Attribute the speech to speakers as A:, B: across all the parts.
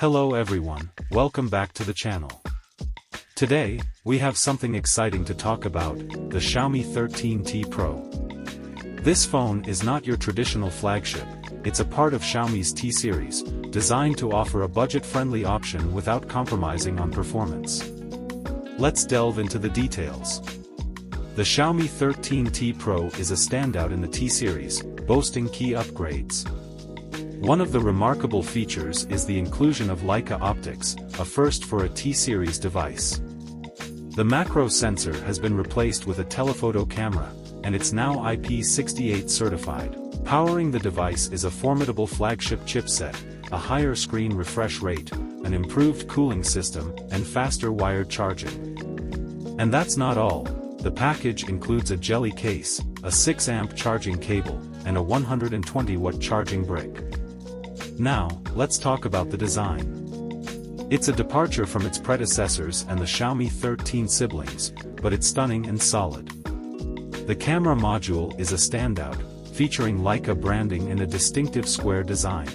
A: Hello everyone, welcome back to the channel. Today, we have something exciting to talk about, the Xiaomi 13T Pro. This phone is not your traditional flagship, it's a part of Xiaomi's T series, designed to offer a budget-friendly option without compromising on performance. Let's delve into the details. The Xiaomi 13T Pro is a standout in the T series, boasting key upgrades. One of the remarkable features is the inclusion of Leica optics, a first for a T-series device. The macro sensor has been replaced with a telephoto camera, and it's now IP68 certified. Powering the device is a formidable flagship chipset, a higher screen refresh rate, an improved cooling system, and faster wired charging. And that's not all. The package includes a jelly case, a 6-amp charging cable, and a 120-watt charging brick. Now, let's talk about the design. It's a departure from its predecessors and the Xiaomi 13 siblings, but it's stunning and solid. The camera module is a standout, featuring Leica branding and a distinctive square design.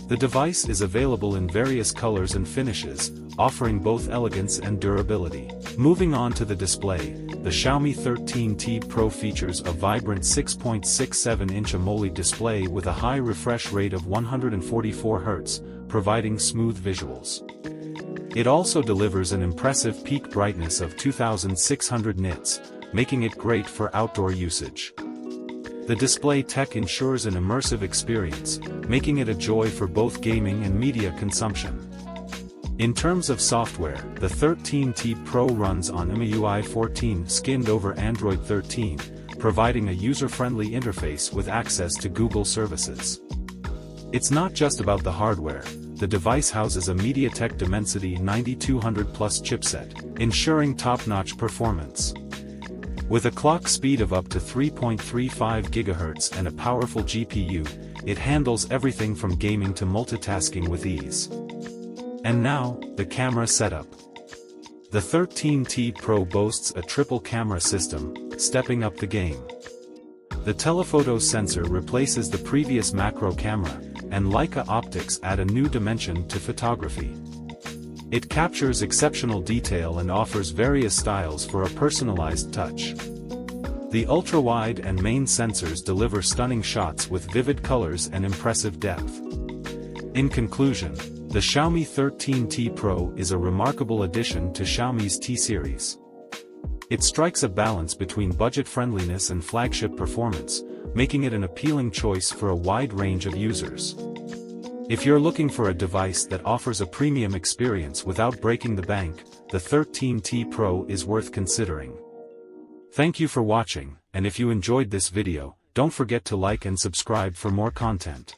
A: The device is available in various colors and finishes, offering both elegance and durability. Moving on to the display, the Xiaomi 13T Pro features a vibrant 6.67-inch AMOLED display with a high refresh rate of 144 Hz, providing smooth visuals. It also delivers an impressive peak brightness of 2600 nits, making it great for outdoor usage. The display tech ensures an immersive experience, making it a joy for both gaming and media consumption. In terms of software, the 13T Pro runs on MIUI 14 skinned over Android 13, providing a user-friendly interface with access to Google services. It's not just about the hardware, the device houses a MediaTek Dimensity 9200 Plus chipset, ensuring top-notch performance. With a clock speed of up to 3.35 GHz and a powerful GPU, it handles everything from gaming to multitasking with ease. And now, the camera setup. The 13T Pro boasts a triple camera system, stepping up the game. The telephoto sensor replaces the previous macro camera, and Leica optics add a new dimension to photography. It captures exceptional detail and offers various styles for a personalized touch. The ultra-wide and main sensors deliver stunning shots with vivid colors and impressive depth. In conclusion, the Xiaomi 13T Pro is a remarkable addition to Xiaomi's T series. It strikes a balance between budget-friendliness and flagship performance, making it an appealing choice for a wide range of users. If you're looking for a device that offers a premium experience without breaking the bank, the 13T Pro is worth considering. Thank you for watching, and if you enjoyed this video, don't forget to like and subscribe for more content.